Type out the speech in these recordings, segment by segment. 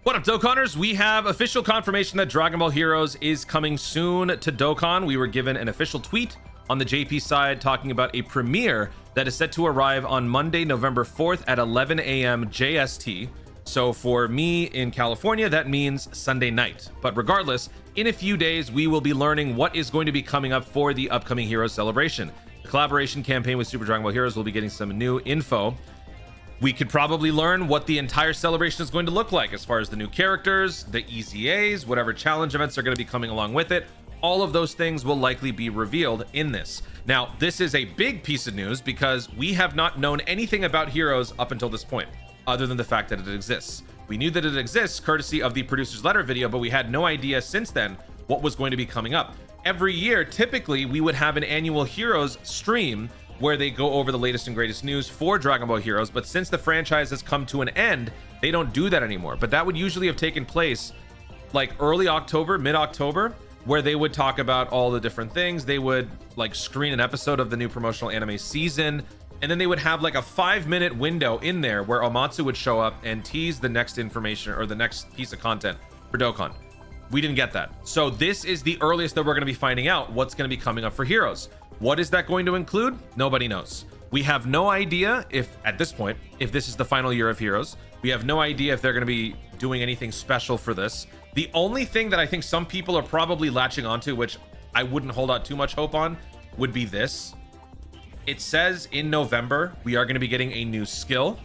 What up, Dokkanners? We have official confirmation that Dragon Ball Heroes is coming soon to Dokkan. We were given an official tweet on the JP side talking about a premiere that is set to arrive on Monday, November 4th at 11 a.m. JST. So for me in California, that means Sunday night. But regardless, in a few days, we will be learning what is going to be coming up for the upcoming Heroes celebration. The collaboration campaign with Super Dragon Ball Heroes will be getting some new info. We could probably learn what the entire celebration is going to look like as far as the new characters, the EZAs, whatever challenge events are going to be coming along with it. All of those things will likely be revealed in this. Now, this is a big piece of news because we have not known anything about Heroes up until this point, other than the fact that it exists. We knew that it exists courtesy of the producer's letter video, but we had no idea since then what was going to be coming up. Every year, typically, we would have an annual Heroes stream where they go over the latest and greatest news for Dragon Ball Heroes, but since the franchise has come to an end, they don't do that anymore. But that would usually have taken place like early October, mid-October, where they would talk about all the different things. They would like screen an episode of the new promotional anime season, and then they would have like a 5-minute window in there where Omatsu would show up and tease the next information or the next piece of content for Dokkan. We didn't get that. So this is the earliest that we're going to be finding out what's going to be coming up for Heroes. What is that going to include? Nobody knows. We have no idea if, at this point, if this is the final year of Heroes. We have no idea if they're going to be doing anything special for this. The only thing that I think some people are probably latching onto, which I wouldn't hold out too much hope on, would be this. It says in November, we are going to be getting a new skill,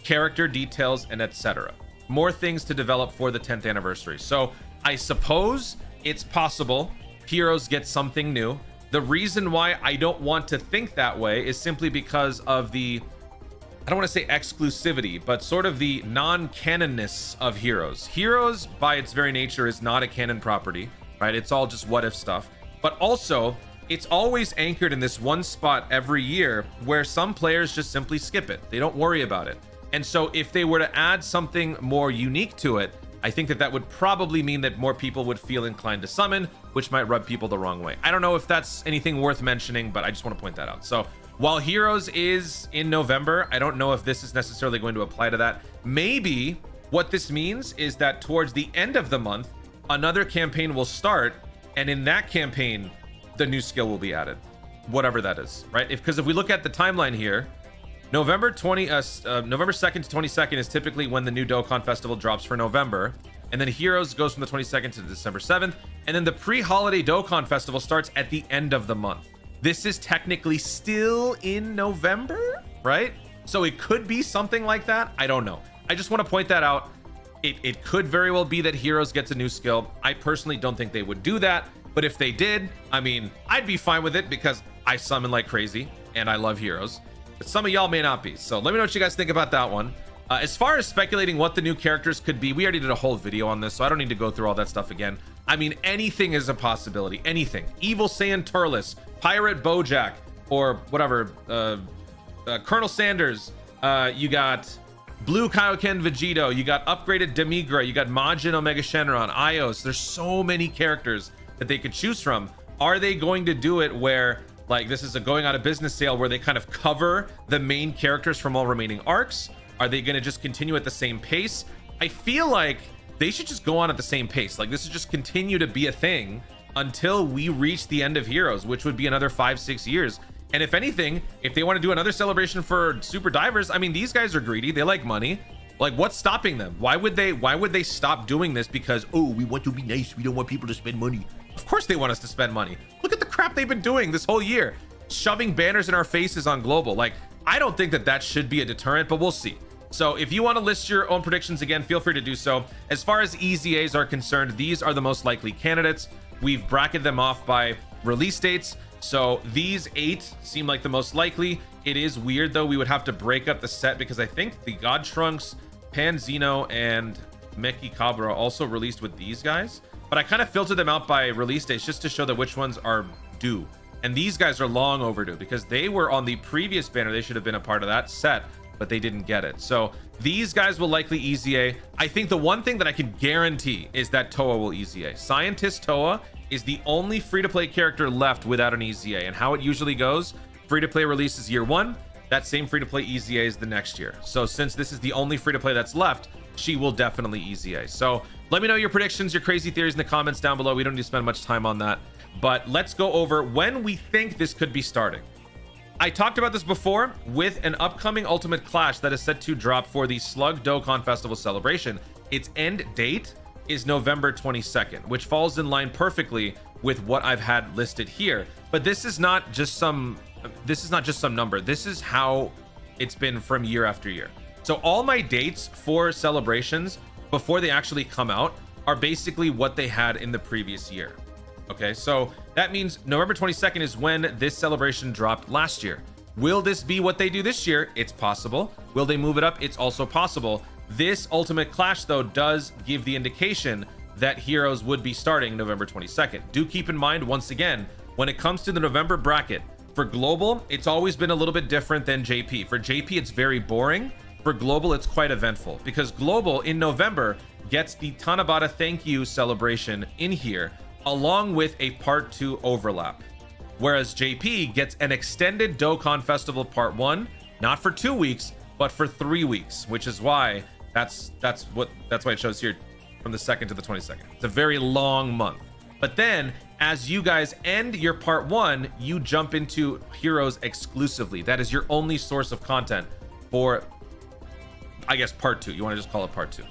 character details, and etc. More things to develop for the 10th anniversary. So I suppose it's possible Heroes gets something new. The reason why I don't want to think that way is simply because of the, I don't want to say exclusivity, but sort of the non-canonness of Heroes. Heroes, by its very nature, is not a canon property, right? It's all just what if stuff. But also, it's always anchored in this one spot every year where some players just simply skip it. They don't worry about it. And so if they were to add something more unique to it, I think that that would probably mean that more people would feel inclined to summon, which might rub people the wrong way. I don't know if that's anything worth mentioning, but I just want to point that out. So while Heroes is in November, I don't know if this is necessarily going to apply to that. Maybe what this means is that towards the end of the month, another campaign will start, and in that campaign, the new skill will be added, whatever that is, right? Because if we look at the timeline here, November 2nd to 22nd is typically when the new Dokkan Festival drops for November. And then Heroes goes from the 22nd to December 7th. And then the pre-holiday Dokkan Festival starts at the end of the month. This is technically still in November, right? So it could be something like that. I don't know. I just want to point that out. It could very well be that Heroes gets a new skill. I personally don't think they would do that. But if they did, I mean, I'd be fine with it because I summon like crazy and I love Heroes. But some of y'all may not be. So let me know what you guys think about that one. As far as speculating what the new characters could be, we already did a whole video on this, so I don't need to go through all that stuff again. I mean, anything is a possibility. Anything. Evil Saiyan Turles, Pirate Bojack, or whatever. Colonel Sanders. You got Blue Kaioken Vegito. You got upgraded Demigra. You got Majin Omega Shenron. Ios. There's so many characters that they could choose from. Are they going to do it where like this is a going out of business sale where they kind of cover the main characters from all remaining arcs? Are they going to just continue at the same pace? I feel like they should just go on at the same pace. Like this should just continue to be a thing until we reach the end of Heroes, which would be another 5-6 years. And if anything, if they want to do another celebration for Super Divers, I mean, these guys are greedy. They like money. Like what's stopping them? Why would they stop doing this? Because, oh, we want to be nice. We don't want people to spend money. Of course they want us to spend money. Look at the crap they've been doing this whole year, shoving banners in our faces on global. Like, I don't think that that should be a deterrent, but we'll see. So if you want to list your own predictions again, feel free to do so. As far as EZAs are concerned, these are the most likely candidates. We've bracketed them off by release dates. So these 8 seem like the most likely. It is weird though. We would have to break up the set because I think the God Trunks, Pan Zeno, and Meki Cabra also released with these guys. But I kind of filtered them out by release dates just to show that which ones are due. And these guys are long overdue because they were on the previous banner. They should have been a part of that set, but they didn't get it. So these guys will likely EZA. I think the one thing that I can guarantee is that Toa will EZA. Scientist Toa is the only free-to-play character left without an EZA. And how it usually goes, free-to-play releases year 1. That same free-to-play EZA is the next year. So since this is the only free-to-play that's left, she will definitely EZA. So let me know your predictions, your crazy theories in the comments down below. We don't need to spend much time on that, but let's go over when we think this could be starting. I talked about this before with an upcoming Ultimate Clash that is set to drop for the Slug Dokkan Festival celebration. Its end date is November 22nd, which falls in line perfectly with what I've had listed here. But this is not just some number. This is how it's been from year after year. So all my dates for celebrations before they actually come out are basically what they had in the previous year. Okay, so that means November 22nd is when this celebration dropped last year. Will this be what they do this year? It's possible. Will they move it up? It's also possible. This Ultimate Clash, though, does give the indication that Heroes would be starting November 22nd. Do keep in mind, once again, when it comes to the November bracket, for Global, it's always been a little bit different than JP. For JP, it's very boring. For Global, it's quite eventful because Global in November gets the Tanabata Thank You celebration in here, along with a part 2 overlap, whereas JP gets an extended Dokkan Festival part 1, not for 2 weeks but for 3 weeks, which is why that's why it shows here from the 2nd to the 22nd. It's a very long month. But then as you guys end your part 1, you jump into Heroes exclusively. That is your only source of content for, I guess, part 2. You want to just call it part 2.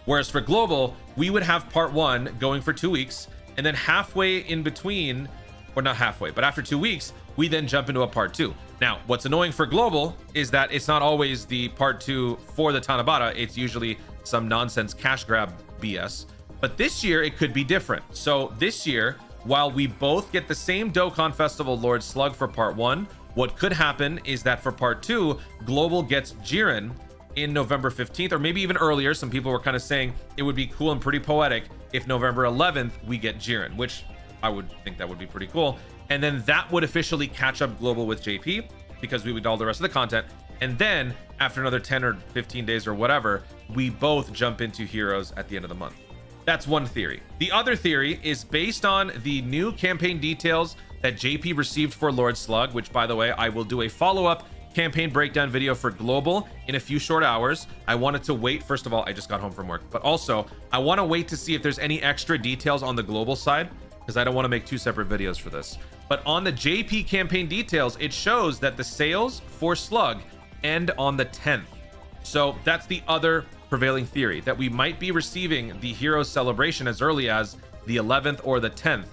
Whereas for Global, we would have part 1 going for 2 weeks, and then halfway in between, or not halfway, but after 2 weeks, we then jump into a part 2. Now, what's annoying for Global is that it's not always the part 2 for the Tanabata. It's usually some nonsense cash grab BS. But this year, it could be different. So this year, while we both get the same Dokkan Festival Lord Slug for part 1, what could happen is that for part 2, Global gets Jiren in November 15th, or maybe even earlier. Some people were kind of saying it would be cool and pretty poetic if November 11th we get Jiren, which I would think that would be pretty cool. And then that would officially catch up Global with JP because we would do all the rest of the content. And then after another 10 or 15 days or whatever, we both jump into Heroes at the end of the month. That's one theory. The other theory is based on the new campaign details that JP received for Lord Slug, which, by the way, I will do a follow-up campaign breakdown video for Global in a few short hours. I wanted to wait. First of all, I just got home from work, but also I want to wait to see if there's any extra details on the Global side, because I don't want to make 2 separate videos for this. But on the JP campaign details, it shows that the sales for Slug end on the 10th. So that's the other prevailing theory, that we might be receiving the Heroes celebration as early as the 11th or the 10th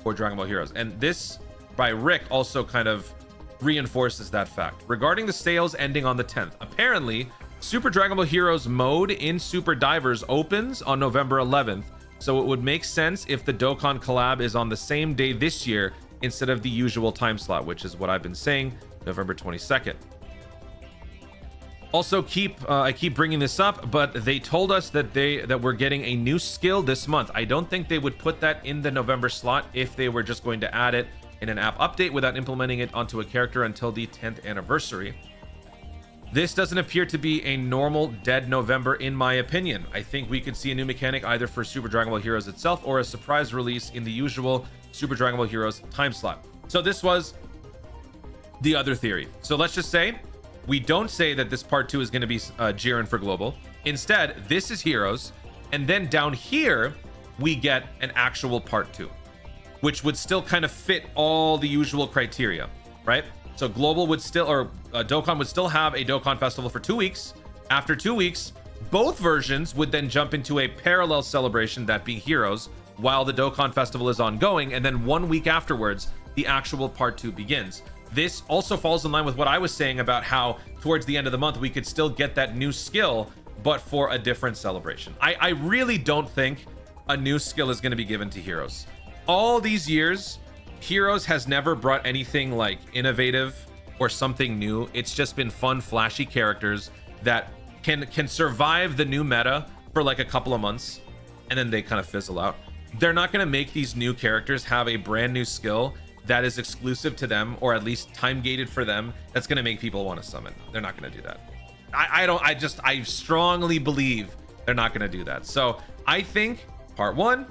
for Dragon Ball Heroes. And this by Rick also kind of reinforces that fact. Regarding the sales ending on the 10th, apparently Super Dragon Ball Heroes mode in Super Divers opens on November 11th, so it would make sense if the Dokkan collab is on the same day this year instead of the usual time slot, which is what I've been saying, November 22nd. Also, I keep bringing this up, but they told us that we're getting a new skill this month. I don't think they would put that in the November slot if they were just going to add it in an app update without implementing it onto a character until the 10th anniversary. This doesn't appear to be a normal dead November, in my opinion. I think we could see a new mechanic either for Super Dragon Ball Heroes itself or a surprise release in the usual Super Dragon Ball Heroes time slot. So this was the other theory. So let's just say we don't say that this part 2 is going to be Jiren for Global. Instead, this is Heroes, and then down here we get an actual part 2, which would still kind of fit all the usual criteria, right? So Global would still, or Dokkan would still have a Dokkan Festival for 2 weeks. After 2 weeks, both versions would then jump into a parallel celebration, that being Heroes, while the Dokkan Festival is ongoing, and then 1 week afterwards, the actual part 2 begins. This also falls in line with what I was saying about how towards the end of the month, we could still get that new skill, but for a different celebration. I really don't think a new skill is going to be given to Heroes. All these years, Heroes has never brought anything like innovative or something new. It's just been fun, flashy characters that can survive the new meta for like a couple of months, and then they kind of fizzle out. They're not going to make these new characters have a brand new skill that is exclusive to them, or at least time gated for them, that's going to make people want to summon. They're not going to do that. I strongly believe they're not going to do that. So I think part 1,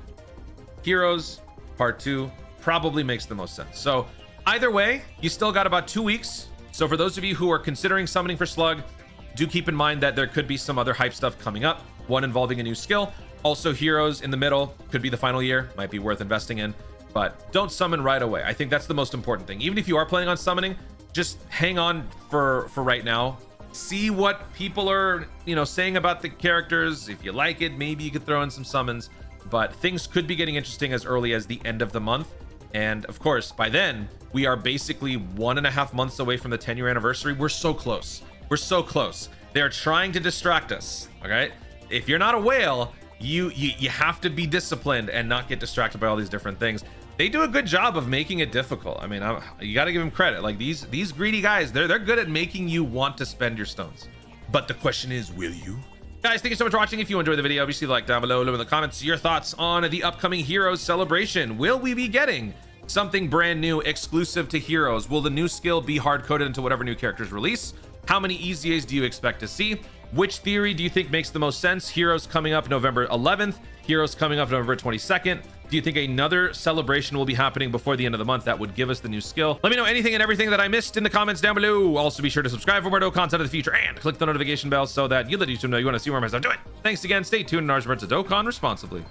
Heroes, part 2 probably makes the most sense. So either way, you still got about 2 weeks. So for those of you who are considering summoning for Slug, do keep in mind that there could be some other hype stuff coming up. one involving a new skill. Also, heroes in the middle could be the final year, might be worth investing in, but don't summon right away. I think that's the most important thing. Even if you are planning on summoning, just hang on for right now. See what people are, saying about the characters. If you like it, maybe you could throw in some summons, but things could be getting interesting as early as the end of the month. And of course, by then, we are basically 1.5 months away from the 10-year anniversary. We're so close. We're so close. They're trying to distract us. Okay. If you're not a whale, you have to be disciplined and not get distracted by all these different things. They do a good job of making it difficult. I mean, you got to give them credit. Like these greedy guys, they're good at making you want to spend your stones. But the question is, will you? Guys, thank you so much for watching. If you enjoyed the video, obviously like down below, leave in the comments your thoughts on the upcoming Heroes celebration. Will we be getting something brand new exclusive to Heroes? Will the new skill be hard-coded into whatever new characters release? How many EZAs do you expect to see? Which theory do you think makes the most sense? Heroes coming up November 11th, Heroes coming up November 22nd. Do you think another celebration will be happening before the end of the month that would give us the new skill? Let me know anything and everything that I missed in the comments down below. Also, be sure to subscribe for more content in the future and click the notification bell so that you let YouTube know you want to see more of my stuff doing. Thanks again. Stay tuned and remember to Dokkan responsibly.